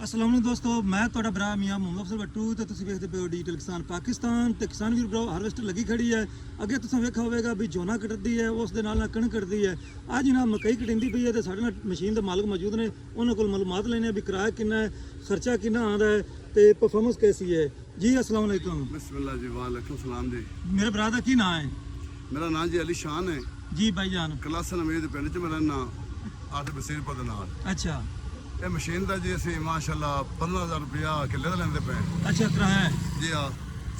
अस्सलाम वालेकुम दोस्तों, मैं ਤੁਹਾਡਾ ਭਰਾ ਮੀਆਂ ਮੁਹੰਮਦ ਅਫਜ਼ਲ ਬੱਟੂ ਤੇ ਤੁਸੀਂ ਵੇਖਦੇ ਪਏ ਹੋ ਡਿਜੀਟਲ ਕਿਸਾਨ ਪਾਕਿਸਤਾਨ ਤੇ ਕਿਸਾਨ ਵੀਰ ਭਰਾ ਹਾਰਵੈਸਟਰ ਲੱਗੀ ਖੜੀ ਹੈ। ਅੱਗੇ ਤੁਸੀਂ ਵੇਖਿਆ ਹੋਵੇਗਾ ਵੀ ਝੋਨਾ ਕੱਟਦੀ ਹੈ, ਉਸ ਦੇ ਨਾਲ ਕਣਕ ਕੱਟਦੀ ਹੈ। ਅੱਜ ਨਾ ਮਕਈ ਕਟਿੰਦੀ ਪਈ ਹੈ ਤੇ ਸਾਡੇ ਨਾਲ ਮਸ਼ੀਨ ਦੇ ਮਾਲਕ ਮੌਜੂਦ ਨੇ, ਉਹਨਾਂ ਕੋਲ ਮਾਲੂਮਾਤ ਲੈਣੇ ਵੀ ਕਿਰਾਇਆ ਕਿੰਨਾ ਹੈ, ਖਰਚਾ ਕਿੰਨਾ ਆਉਂਦਾ ਹੈ ਤੇ ਪਰਫਾਰਮੈਂਸ कैसी है। जी अस्सलाम वालेकुम। बिस्मिल्लाह जी, वालेकुम सलाम जी। मेरे भरा ਦਾ ਕੀ ਨਾਂ ਹੈ? मेरा नाम जी अली शान है। जी भाईजान। ਕਲਾਸਨ ਅਮੀਦ ਪਿੰਡ ਚ ਮੇਰਾ ਨਾਂ 8 ਬਸੀਰਪੁਰ ਦੇ ਨਾਲ। अच्छा ਇਹ ਮਸ਼ੀਨ ਦਾ ਜੀ ਅਸੀਂ ਮਾਸ਼ਾਅੱਲਾ 15000 ਰੁਪਇਆ ਕਿੱਲੇ ਦਾ ਲੈਂਦੇ ਪਏ। अच्छा किराया है। ਜੀ ਆ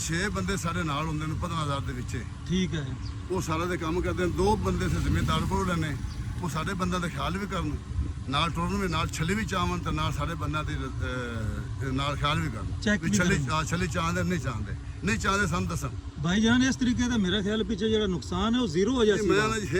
6 ਬੰਦੇ ਸਾਡੇ ਨਾਲ ਹੁੰਦੇ ਨੇ 15000 ਦੇ ਵਿੱਚ। ठीक है। ਉਹ ਸਾਰਾ ਦੇ ਕੰਮ ਕਰਦੇ ਨੇ। 2 ਬੰਦੇ ਸੇ ਜ਼ਿੰਮੇਦਾਰ ਕੋਲ ਲੈਣੇ, ਉਹ ਸਾਡੇ ਬੰਦਿਆਂ ਦਾ ਖਿਆਲ ਵੀ ਕਰਨ, ਨਾਲ ਟੁਰਨ ਵੀ, ਨਾਲ ਛੱਲੀ ਵੀ ਚਾਵਣ ਤੇ ਨਾਲ ਸਾਡੇ ਬੰਦਿਆਂ ਦੀ ਨਾਲ ਖਿਆਲ ਵੀ Check ਕਰਨ ਵੀ ਛੱਲੀ ਕਰਨ। ਛੱਲੀ ਚਾਹੁੰਦੇ ਨਹੀਂ ਚਾਹੁੰਦੇ ਸਾਨੂੰ ਦੱਸਣ। भाईजान इस तरीके ਦਾ ਮੇਰਾ ਖਿਆਲ ਪਿੱਛੇ ਜਿਹੜਾ ਨੁਕਸਾਨ ਹੈ ਉਹ ਜ਼ੀਰੋ ਹੋ ਜਾਸੀ। ਮੈਂ ਨਾ ਜੀ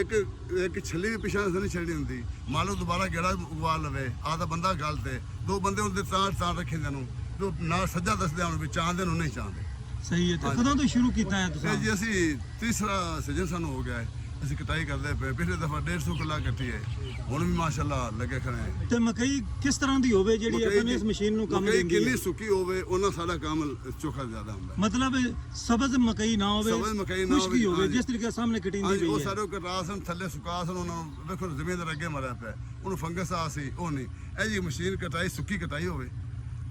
ਇੱਕ ਛੱਲੀ ਵੀ ਪਿਛਾਂ ਨਹੀਂ ਛੱਡੀ ਹੁੰਦੀ। ਮੰਨ ਲਓ ਦੁਬਾਰਾ ਗੇੜਾ ਉਗਵਾ ਲਵੇ, ਆਦਾ ਬੰਦਾ ਗੱਲ ਤੇ 2 ਬੰਦੇ ਉਹਦੇ ਤਾਂ ਰੱਖੇ ਨੂੰ ਜੋ ਨਾਲ ਸੱਜਾ ਦੱਸਦੇ ਹੁਣ ਵੀ ਚਾਹੁੰਦੇ ਨੂੰ ਨਹੀਂ ਚਾਹੁੰਦੇ। ਸਹੀ ਹੈ। ਤੇ ਕਦੋਂ ਤੋਂ ਸ਼ੁਰੂ ਕੀਤਾ ਹੈ ਇਹ ਤੁਸੀਂ? ਜੀ ਅਸੀਂ ਤੀਸਰਾ ਸੀਜ਼ਨ ਸਾਨੂੰ ਹੋ ਗਿਆ ਹੈ। ਅਸੀਂ ਕਟਾਈ ਕਰਦੇ ਪਏ। ਪਿਛਲੇ ਦਫਾ 150 ਕਿੱਲਾ ਕੱਟੀ ਹੈ, ਹੁਣ ਵੀ ਮਾਸ਼ਾਅੱਲਾ ਲੱਗੇ ਖੜੇ ਹੈ। ਤੇ ਮਕਈ ਕਿਸ ਤਰ੍ਹਾਂ ਦੀ ਹੋਵੇ ਜਿਹੜੀ ਆਪਾਂ ਨੇ ਇਸ ਮਸ਼ੀਨ ਨੂੰ ਕੰਮ ਦਿੰਦੀ ਕਿੰਨੀ ਹੈ? ਸੁੱਕੀ ਹੋਵੇ ਉਹਨਾਂ ਸਾਡਾ ਕੰਮ ਚੋਖਾ ਜ਼ਿਆਦਾ ਹੁੰਦਾ। ਮਤਲਬ ਸਬਜ਼ ਮਕਈ ਨਾ ਹੋਵੇ, ਸਬਜ਼ ਮਕਈ ਨਾ ਖੁਸ਼ਕੀ ਹੋਵੇ, ਹਾਂਜੀ। ਜਿਸ ਤਰੀਕੇ ਸਾਹਮਣੇ ਕਟਿੰਦੀ ਹਾਂਜੀ, ਉਹ ਪਈ ਹੈ। ਸਾਰੇ ਕਟਾਸਨ ਥੱਲੇ ਸੁਕਾਸਨ, ਉਹਨਾਂ ਨੂੰ ਵੇਖੋ ਜ਼ਮੀਨ ਦੇ ਅੱਗੇ ਮਰਿਆ ਪਿਆ, ਉਹਨੂੰ ਫੰਗਸ ਆ ਸੀ, ਉਹ ਨਹੀਂ। ਇਹ ਜੀ ਮਸ਼ੀਨ ਕਟਾਈ ਸੁੱਕੀ ਕਟਾਈ ਹੋਵੇ,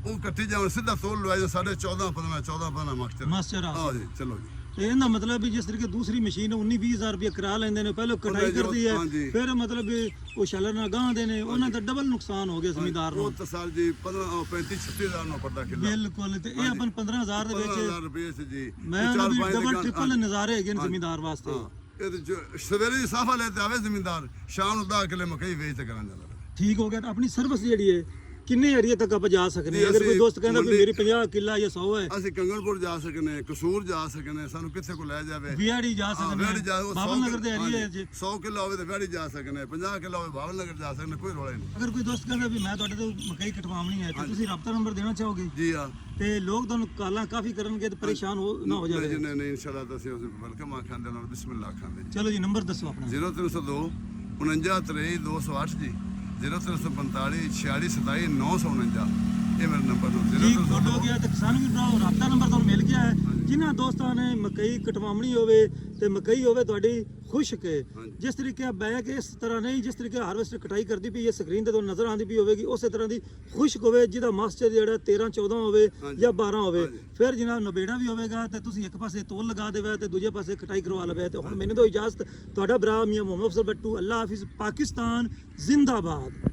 ਉਹ ਕੱਟੀ ਜਾਵੇ ਸਿੱਧਾ ਤੋਲ ਲਵਾਏ ਜੋ ਸਾਡੇ 14-15 ਮਕਸਦ। ਮਾਸਟਰ ਆ ਜੀ ਚਲੋ ਜੀ। ਤੇ ਇਹਦਾ ਮਤਲਬ ਵੀ ਜਿਸ ਤਰੀਕੇ ਦੂਸਰੀ ਮਸ਼ੀਨ 19-20 ਰੁਪਏ ਕਿਰਾਇਆ ਲੈਂਦੇ ਨੇ, ਪਹਿਲਾਂ ਕਟਾਈ ਕਰਦੀ ਹੈ, ਹਾਂਜੀ। ਫਿਰ ਮਤਲਬ ਵੀ ਉਹ ਸ਼ੈਲਰ ਨਾਲ ਗਾਂਦੇ ਨੇ, ਉਹਨਾਂ ਦਾ ਡਬਲ ਨੁਕਸਾਨ ਹੋ ਗਿਆ ਜ਼ਮੀਂਦਾਰ ਉਹ ਨੂੰ। ਤਾਂ ਸਰ ਜੀ 35-36 ਨੂੰ ਪੜਦਾ ਕਿੱਲਾ। ਬਿਲਕੁਲ। ਤੇ ਇਹ ਆਪਾਂ 15000 ਦੇ 15000 ਵਿੱਚ ਰੁਪਏ ਸੀ ਜੀ। ਮੈਂ ਉਹਨਾਂ ਦੀ ਡਬਲ ਟ੍ਰਿਪਲ ਨਜ਼ਾਰੇ ਹੈਗੇ ਨੇ ਜ਼ਮੀਂਦਾਰ ਵਾਸਤੇ। ਇਹ ਤੇ ਸਵੇਰੇ ਦੀ ਸਾਫਾ ਲੈ ਤੇ ਆਵੇ ਜ਼ਮੀਂਦਾਰ, ਸ਼ਾਮ ਨੂੰ 10 ਕਿੱਲੇ ਮਕਈ ਵੇਚ ਤੇ ਕਰਾਂ ਜਾਂਦਾ। ਠੀਕ ਹੋ ਗਿਆ। ਤਾਂ ਆਪਣੀ ਸਰਵਿਸ ਜਿਹੜੀ ਹੈ ਕਿੰਨੇ ਏਰੀਆ ਤੱਕ ਆਪਾਂ ਜਾ ਸਕਦੇ ਹਾਂ? ਅਗਰ ਕੋਈ ਦੋਸਤ ਕਹਿੰਦਾ ਵੀ ਮੇਰੀ 50 ਕਿੱਲਾ ਜਾਂ 100 ਹੈ, ਅਸੀਂ ਕੰਗਣਪੁਰ ਜਾ ਸਕਨੇ, ਕਸੂਰ ਜਾ ਸਕਨੇ, ਸਾਨੂੰ ਕਿੱਥੇ ਕੋ ਲੈ ਜਾਵੇ। ਵਿਆੜੀ ਜਾ ਸਕਦੇ ਹਾਂ, ਬਾਬਲ ਨਗਰ ਦੇ ਏਰੀਆ ਹੈ ਜੀ। 100 ਕਿੱਲਾ ਹੋਵੇ ਤੇ ਵਿਆੜੀ ਜਾ ਸਕਨੇ, 50 ਕਿੱਲਾ ਹੋਵੇ ਬਾਬਲ ਨਗਰ ਜਾ ਸਕਨੇ, ਕੋਈ ਰੋਲਾ ਨਹੀਂ। ਅਗਰ ਕੋਈ ਦੋਸਤ ਕਹਿੰਦਾ ਵੀ ਮੈਂ ਤੁਹਾਡੇ ਤੋਂ ਮਕਈ ਕਟਵਾਉਣੀ ਹੈ ਤੇ ਤੁਸੀਂ ਰਾਬਤਾ ਨੰਬਰ ਦੇਣਾ ਚਾਹੋਗੇ? ਜੀ ਆ। ਤੇ ਲੋਕ ਤੁਹਾਨੂੰ ਕਾਲਾਂ ਕਾਫੀ ਕਰਨਗੇ ਤੇ ਪਰੇਸ਼ਾਨ ਨਾ ਹੋ ਜਾਵੇ। ਨਹੀਂ ਇਨਸ਼ਾਅੱਲਾ ਤੁਸੀਂ ਉਸ ਵੈਲਕਮ ਆਖਾਂਦੇ ਨਾਲ ਬਿਸਮਿਲ੍ਲਾ ਆਖਾਂਦੇ। ਚਲੋ ਜੀ, ਨੰਬਰ ਦੱਸੋ ਆਪਣਾ। 0302 49 23 208 ਜੀ, 0345 46 27 949। ਇਹ ਮੇਰਾ ਨੰਬਰ ਜੀ ਗੁੱਡ ਹੋ ਗਿਆ। ਤੇ ਕਿਸਾਨ ਵੀਰ ਭਰਾਓ, ਰਾਬਤਾ ਨੰਬਰ ਤੁਹਾਨੂੰ ਮਿਲ ਗਿਆ ਹੈ। ਜਿਨ੍ਹਾਂ ਦੋਸਤਾਂ ਨੇ ਮਕਈ ਕਟਵਾਉਣੀ ਹੋਵੇ ਤੇ ਮਕਈ ਹੋਵੇ ਤੁਹਾਡੀ ਖੁਸ਼ਕ ਹੈ, ਜਿਸ ਤਰੀਕੇ ਬੈਗ ਇਸ ਤਰ੍ਹਾਂ ਨਹੀਂ, ਜਿਸ ਤਰੀਕੇ ਹਾਰਵੈਸਟਰ ਕਟਾਈ ਕਰਦੀ ਪਈ ਹੈ ਸਕਰੀਨ ਤੇ ਤੁਹਾਨੂੰ ਨਜ਼ਰ ਆਉਂਦੀ ਪਈ ਹੋਵੇਗੀ, ਉਸੇ ਤਰ੍ਹਾਂ ਦੀ ਖੁਸ਼ਕ ਹੋਵੇ ਜਿਹਦਾ ਮਾਸਟਰ ਜਿਹੜਾ 13-14 ਹੋਵੇ ਜਾਂ 12 ਹੋਵੇ, ਫਿਰ ਜਨਾਬ ਨਵੇੜਾ ਵੀ ਹੋਵੇਗਾ ਤੇ ਤੁਸੀਂ ਇੱਕ ਪਾਸੇ ਤੋਲ ਲਗਾ ਦੇਵੇ ਤੇ ਦੂਜੇ ਪਾਸੇ ਕਟਾਈ ਕਰਵਾ ਲਵੇ। ਤੇ ਹੁਣ ਮੈਨੂੰ ਦਿਓ ਇਜਾਜ਼ਤ, ਤੁਹਾਡਾ ਭਰਾ ਮੀਆਂ ਮੁਹੰਮਦ ਅਫਜ਼ਲ ਬੱਟੂ। ਅੱਲਾ ਹਾਫਿਜ਼। ਪਾਕਿਸਤਾਨ ਜ਼ਿੰਦਾਬਾਦ।